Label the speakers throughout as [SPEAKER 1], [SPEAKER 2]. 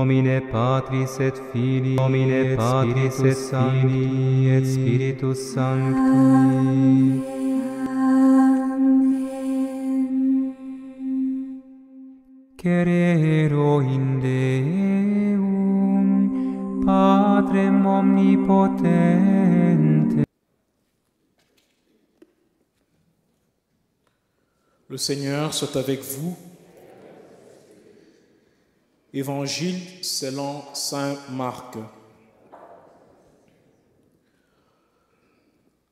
[SPEAKER 1] nomine Patris et Filii, nomine Patris et Filii et Spiritus Sancti. Cerero in Deum, Patrem omnipotente.
[SPEAKER 2] Le Seigneur soit avec vous. Évangile selon saint Marc.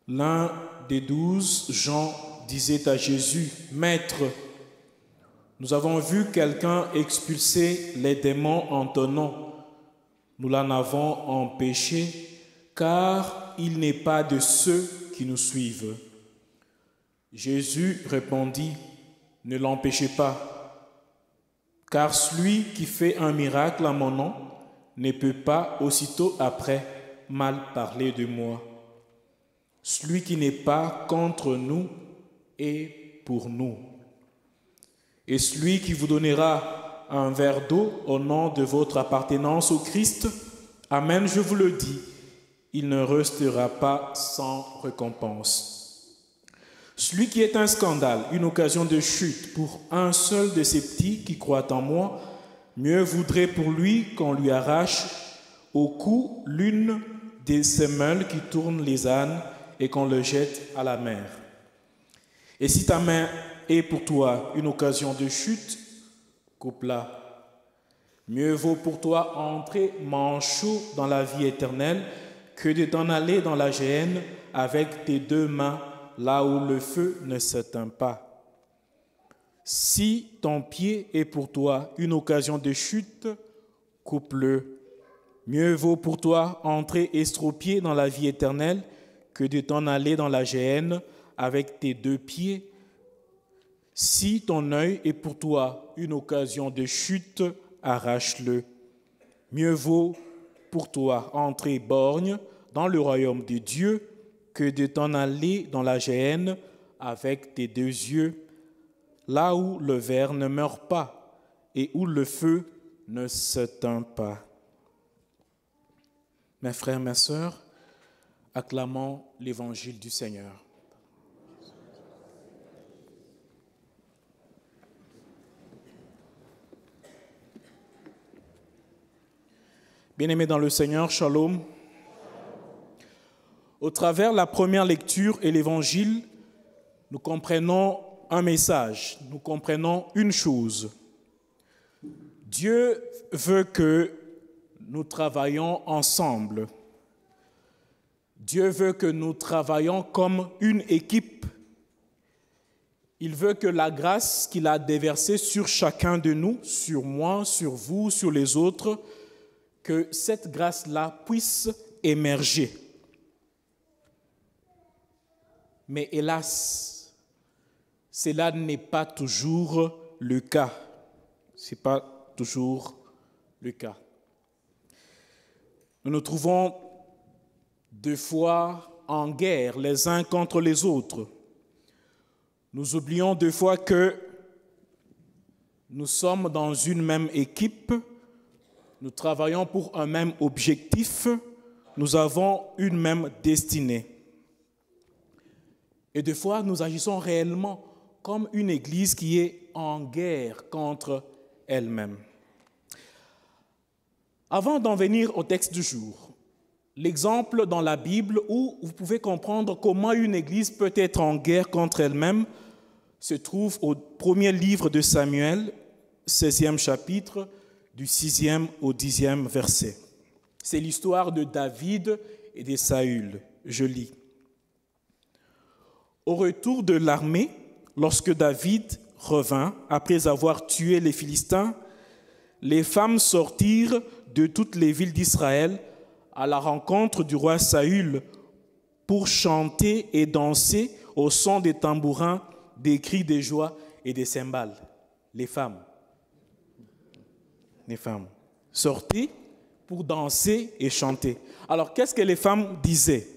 [SPEAKER 2] L'un des 12, Jean, disait à Jésus, « Maître, nous avons vu quelqu'un expulser les démons en ton nom. Nous l'en avons empêché, car il n'est pas de ceux qui nous suivent. » Jésus répondit, « Ne l'empêchez pas, car celui qui fait un miracle en mon nom ne peut pas aussitôt après mal parler de moi. Celui qui n'est pas contre nous est pour nous. Et celui qui vous donnera un verre d'eau au nom de votre appartenance au Christ, Amen, je vous le dis, il ne restera pas sans récompense. Celui qui est un scandale, une occasion de chute pour un seul de ces petits qui croient en moi, mieux vaudrait pour lui qu'on lui arrache au cou l'une des semelles qui tournent les ânes et qu'on le jette à la mer. Et si ta main est pour toi une occasion de chute, coupe-la. Mieux vaut pour toi entrer manchot dans la vie éternelle que de t'en aller dans la géhenne avec tes deux mains là où le feu ne s'éteint pas. Si ton pied est pour toi une occasion de chute, coupe-le. Mieux vaut pour toi entrer estropié dans la vie éternelle que de t'en aller dans la géhenne avec tes deux pieds. Si ton œil est pour toi une occasion de chute, arrache-le. Mieux vaut pour toi entrer borgne dans le royaume de Dieu que de t'en aller dans la géhenne avec tes deux yeux, là où le ver ne meurt pas et où le feu ne s'éteint pas. Mes frères, mes sœurs, acclamons l'évangile du Seigneur. Bien-aimés dans le Seigneur, shalom. Au travers de la première lecture et l'évangile, nous comprenons un message, nous comprenons une chose. Dieu veut que nous travaillions ensemble. Dieu veut que nous travaillions comme une équipe. Il veut que la grâce qu'il a déversée sur chacun de nous, sur moi, sur vous, sur les autres, que cette grâce-là puisse émerger. Mais hélas, cela n'est pas toujours le cas. Ce n'est pas toujours le cas. Nous nous trouvons deux fois en guerre les uns contre les autres. Nous oublions deux fois que nous sommes dans une même équipe, nous travaillons pour un même objectif, nous avons une même destinée. Et des fois, nous agissons réellement comme une église qui est en guerre contre elle-même. Avant d'en venir au texte du jour, l'exemple dans la Bible où vous pouvez comprendre comment une église peut être en guerre contre elle-même se trouve au premier livre de Samuel, 16e chapitre, du 6e au 10e verset. C'est l'histoire de David et de Saül. Je lis. Au retour de l'armée, lorsque David revint, après avoir tué les Philistins, les femmes sortirent de toutes les villes d'Israël à la rencontre du roi Saül pour chanter et danser au son des tambourins, des cris de joie et des cymbales. Les femmes sortaient pour danser et chanter. Alors, qu'est-ce que les femmes disaient?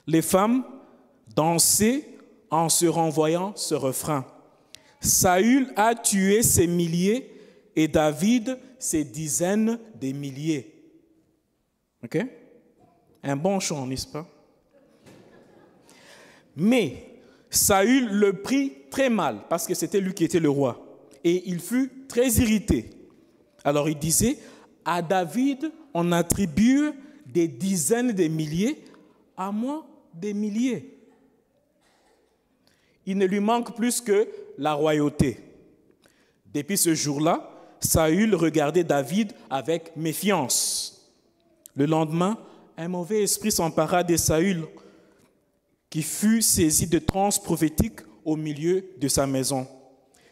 [SPEAKER 2] Les femmes dansaient en se renvoyant ce refrain. Saül a tué ses milliers et David ses dizaines de milliers. OK? Un bon chant, n'est-ce pas? Mais Saül le prit très mal parce que c'était lui qui était le roi. Et il fut très irrité. Alors il disait, à David, on attribue des dizaines de milliers, à moi, des milliers. Il ne lui manque plus que la royauté. Depuis ce jour-là, Saül regardait David avec méfiance. Le lendemain, un mauvais esprit s'empara de Saül, qui fut saisi de transe prophétique au milieu de sa maison.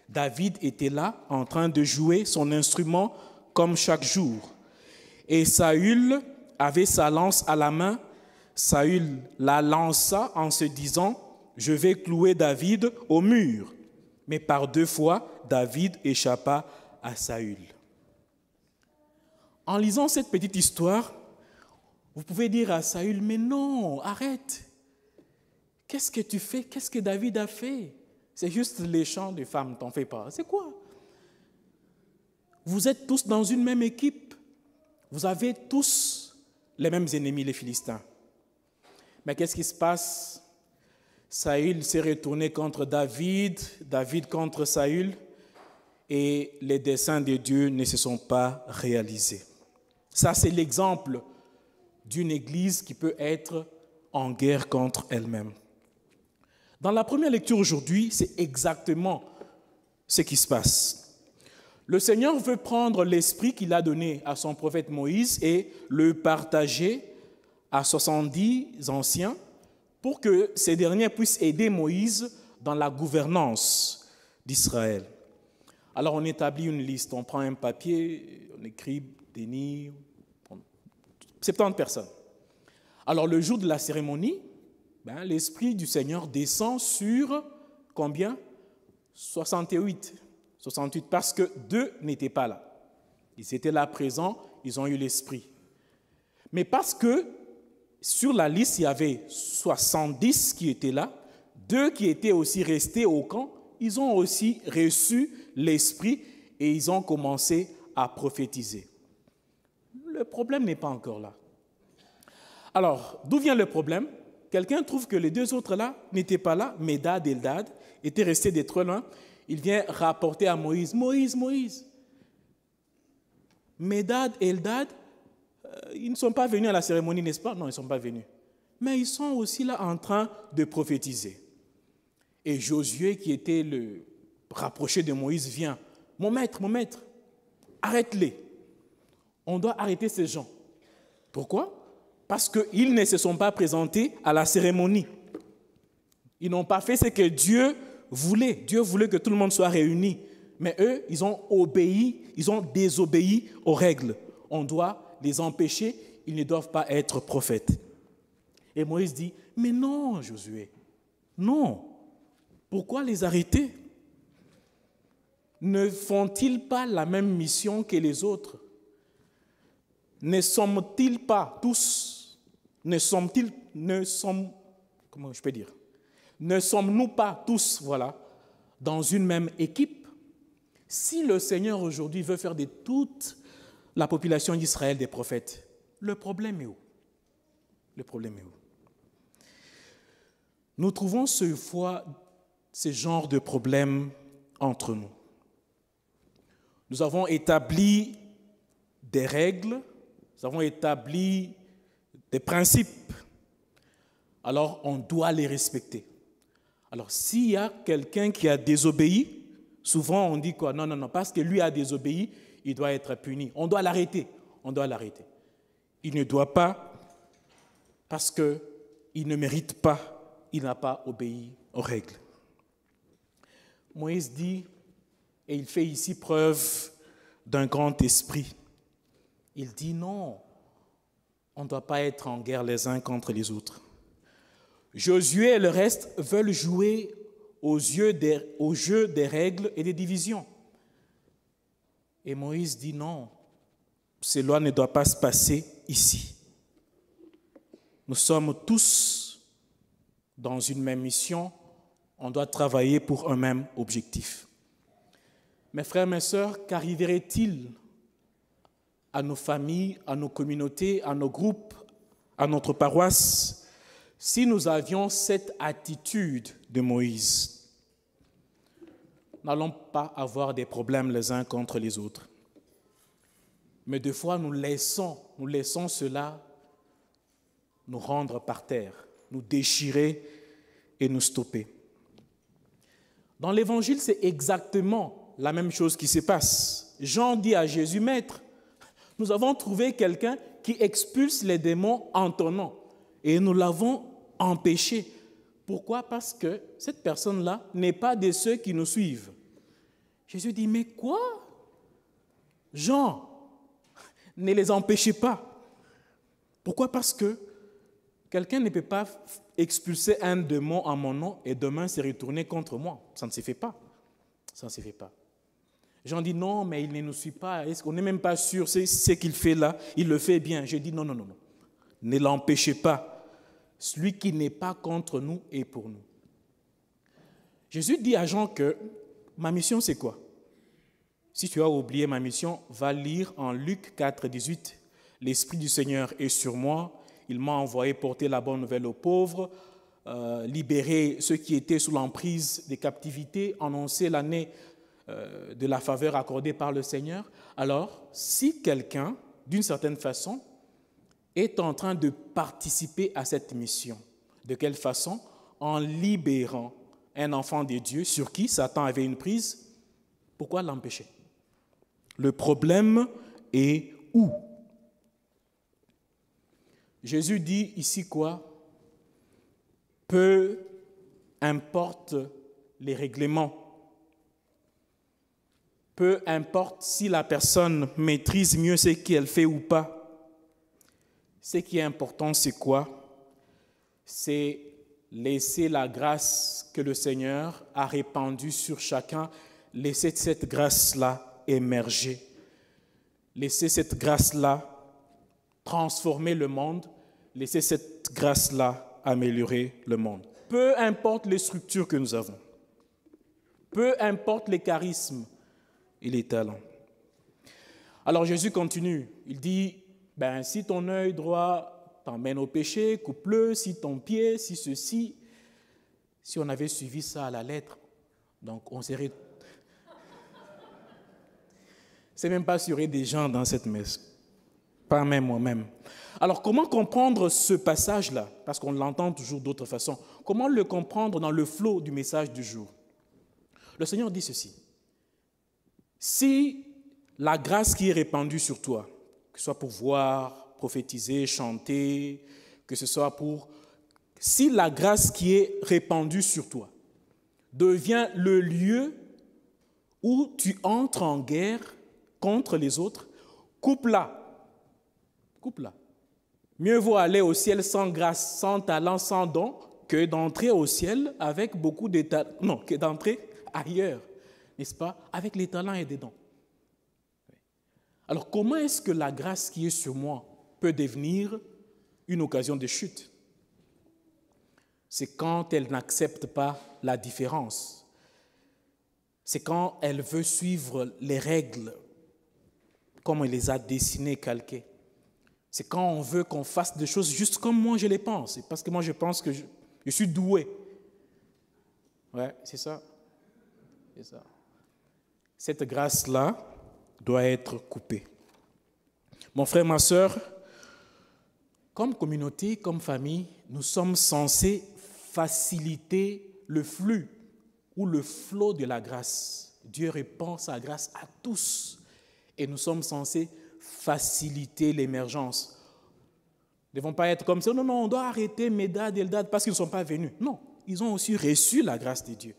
[SPEAKER 2] David était là, en train de jouer son instrument comme chaque jour. Et Saül avait sa lance à la main. Saül la lança en se disant, « Je vais clouer David au mur. » Mais par 2 fois, David échappa à Saül. En lisant cette petite histoire, vous pouvez dire à Saül, « Mais non, arrête. Qu'est-ce que tu fais? Qu'est-ce que David a fait? C'est juste les chants de femmes, t'en fais pas. C'est quoi? Vous êtes tous dans une même équipe. Vous avez tous les mêmes ennemis, les Philistins. Mais qu'est-ce qui se passe? Saül s'est retourné contre David, David contre Saül, et les desseins de Dieu ne se sont pas réalisés. Ça, c'est l'exemple d'une église qui peut être en guerre contre elle-même. Dans la première lecture aujourd'hui, c'est exactement ce qui se passe. Le Seigneur veut prendre l'esprit qu'il a donné à son prophète Moïse et le partager à 70 anciens pour que ces derniers puissent aider Moïse dans la gouvernance d'Israël. Alors on établit une liste, on prend un papier, on écrit Denis, 70 personnes. Alors le jour de la cérémonie, l'Esprit du Seigneur descend sur combien? 68, parce que 2 n'étaient pas là. Ils étaient là présents, ils ont eu l'Esprit. Mais parce que sur la liste, il y avait 70 qui étaient là, 2 qui étaient aussi restés au camp, ils ont aussi reçu l'Esprit et ils ont commencé à prophétiser. Le problème n'est pas encore là. Alors, d'où vient le problème? Quelqu'un trouve que les 2 autres là n'étaient pas là, Médad et Eldad étaient restés des trop loin. Il vient rapporter à Moïse, Moïse. Médad et Eldad, ils ne sont pas venus à la cérémonie, n'est-ce pas? Non, ils ne sont pas venus. Mais ils sont aussi là en train de prophétiser. Et Josué, qui était le rapproché de Moïse, vient. Mon maître, arrête-les. On doit arrêter ces gens. Pourquoi? Parce qu'ils ne se sont pas présentés à la cérémonie. Ils n'ont pas fait ce que Dieu voulait. Dieu voulait que tout le monde soit réuni. Mais eux, ils ont désobéi aux règles. On doit les empêcher, ils ne doivent pas être prophètes. Et Moïse dit, mais non, Josué, non. Pourquoi les arrêter? Ne font-ils pas la même mission que les autres? Ne sommes-ils pas tous, ne sommes-nous pas tous, dans une même équipe? Si le Seigneur aujourd'hui veut faire de toute la population d'Israël des prophètes, le problème est où? Nous trouvons ce genre de problème entre nous. Nous avons établi des règles, nous avons établi des principes. Alors, on doit les respecter. Alors, s'il y a quelqu'un qui a désobéi, souvent on dit quoi? Non, parce que lui a désobéi, il doit être puni. On doit l'arrêter. Il ne doit pas, parce qu'il ne mérite pas, il n'a pas obéi aux règles. Moïse dit, et il fait ici preuve d'un grand esprit. Il dit non, on ne doit pas être en guerre les uns contre les autres. Josué et le reste veulent jouer au jeu des règles et des divisions. Et Moïse dit non, cela ne doit pas se passer ici. Nous sommes tous dans une même mission, on doit travailler pour un même objectif. Mes frères, mes sœurs, qu'arriverait-il à nos familles, à nos communautés, à nos groupes, à notre paroisse, si nous avions cette attitude de Moïse? Nous n'allons pas avoir des problèmes les uns contre les autres. Mais des fois, nous laissons cela nous rendre par terre, nous déchirer et nous stopper. Dans l'Évangile, c'est exactement la même chose qui se passe. Jean dit à Jésus, « Maître, nous avons trouvé quelqu'un qui expulse les démons en ton nom et nous l'avons empêché. » Pourquoi? Parce que cette personne-là n'est pas de ceux qui nous suivent. Jésus dit, « Mais quoi? Jean, ne les empêchez pas. » Pourquoi? Parce que quelqu'un ne peut pas expulser un démon en mon nom et demain se retourner contre moi. Ça ne se fait pas. Ça ne se fait pas. Jean dit non, mais il ne nous suit pas. On n'est même pas sûr, c'est ce qu'il fait là, il le fait bien. Je dis non. Ne l'empêchez pas. Celui qui n'est pas contre nous est pour nous. Jésus dit à Jean que ma mission c'est quoi? Si tu as oublié ma mission, va lire en Luc 4, 18. L'Esprit du Seigneur est sur moi. Il m'a envoyé porter la bonne nouvelle aux pauvres, libérer ceux qui étaient sous l'emprise des captivités, annoncer l'année de la faveur accordée par le Seigneur. Alors, si quelqu'un, d'une certaine façon, est en train de participer à cette mission, de quelle façon? En libérant un enfant de Dieu sur qui Satan avait une prise, pourquoi l'empêcher? Le problème est où? Jésus dit ici quoi? Peu importe les règlements, peu importe si la personne maîtrise mieux ce qu'elle fait ou pas. Ce qui est important, c'est quoi? C'est laisser la grâce que le Seigneur a répandue sur chacun, laisser cette grâce-là émerger, laisser cette grâce-là transformer le monde, laisser cette grâce-là améliorer le monde. Peu importe les structures que nous avons, peu importe les charismes et les talents. Alors Jésus continue, il dit, si ton œil droit t'emmène au péché, coupe-le, si ton pied, si ceci, si on avait suivi ça à la lettre, donc on serait... C'est même pas s'il y aurait des gens dans cette messe, pas même moi-même. Alors comment comprendre ce passage-là? Parce qu'on l'entend toujours d'autres façons. Comment le comprendre dans le flot du message du jour? Le Seigneur dit ceci. Si la grâce qui est répandue sur toi, que ce soit pour voir, prophétiser, chanter, que ce soit pour... Si la grâce qui est répandue sur toi devient le lieu où tu entres en guerre contre les autres, coupe-la. Coupe-la. Mieux vaut aller au ciel sans grâce, sans talent, sans don, que d'entrer au ciel avec beaucoup de talents. Non, que d'entrer ailleurs, n'est-ce pas, avec les talents et des dons. Alors, comment est-ce que la grâce qui est sur moi peut devenir une occasion de chute? C'est quand elle n'accepte pas la différence. C'est quand elle veut suivre les règles, comme elle les a dessinées, calquées. C'est quand on veut qu'on fasse des choses juste comme moi je les pense. Parce que moi je pense que je suis doué. Ouais, c'est ça. C'est ça. Cette grâce-là doit être coupée. Mon frère, ma sœur, comme communauté, comme famille, nous sommes censés faciliter le flux ou le flot de la grâce. Dieu répand sa grâce à tous et nous sommes censés faciliter l'émergence. Nous ne devons pas être comme ça. Non, on doit arrêter Médad et Eldad parce qu'ils ne sont pas venus. Non, ils ont aussi reçu la grâce de Dieu.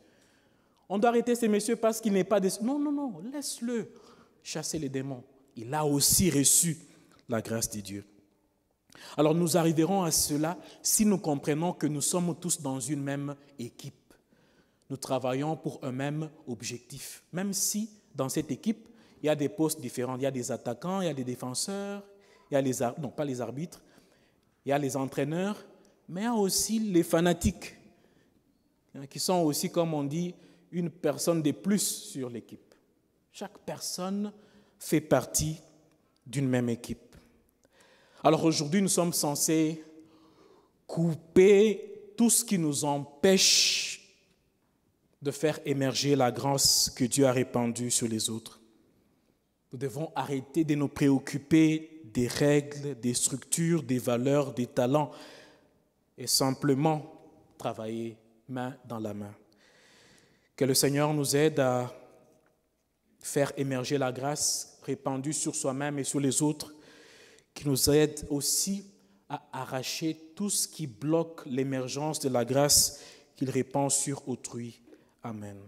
[SPEAKER 2] On doit arrêter ces messieurs parce qu'il n'est pas de... Non, laisse-le chasser les démons. Il a aussi reçu la grâce de Dieu. Alors nous arriverons à cela si nous comprenons que nous sommes tous dans une même équipe. Nous travaillons pour un même objectif. Même si dans cette équipe, il y a des postes différents. Il y a des attaquants, il y a des défenseurs, il y a les... Non, pas les arbitres. Il y a les entraîneurs, mais il y a aussi les fanatiques, qui sont aussi, comme on dit, une personne de plus sur l'équipe. Chaque personne fait partie d'une même équipe. Alors aujourd'hui, nous sommes censés couper tout ce qui nous empêche de faire émerger la grâce que Dieu a répandue sur les autres. Nous devons arrêter de nous préoccuper des règles, des structures, des valeurs, des talents et simplement travailler main dans la main. Que le Seigneur nous aide à faire émerger la grâce répandue sur soi-même et sur les autres, qui nous aide aussi à arracher tout ce qui bloque l'émergence de la grâce qu'il répand sur autrui. Amen.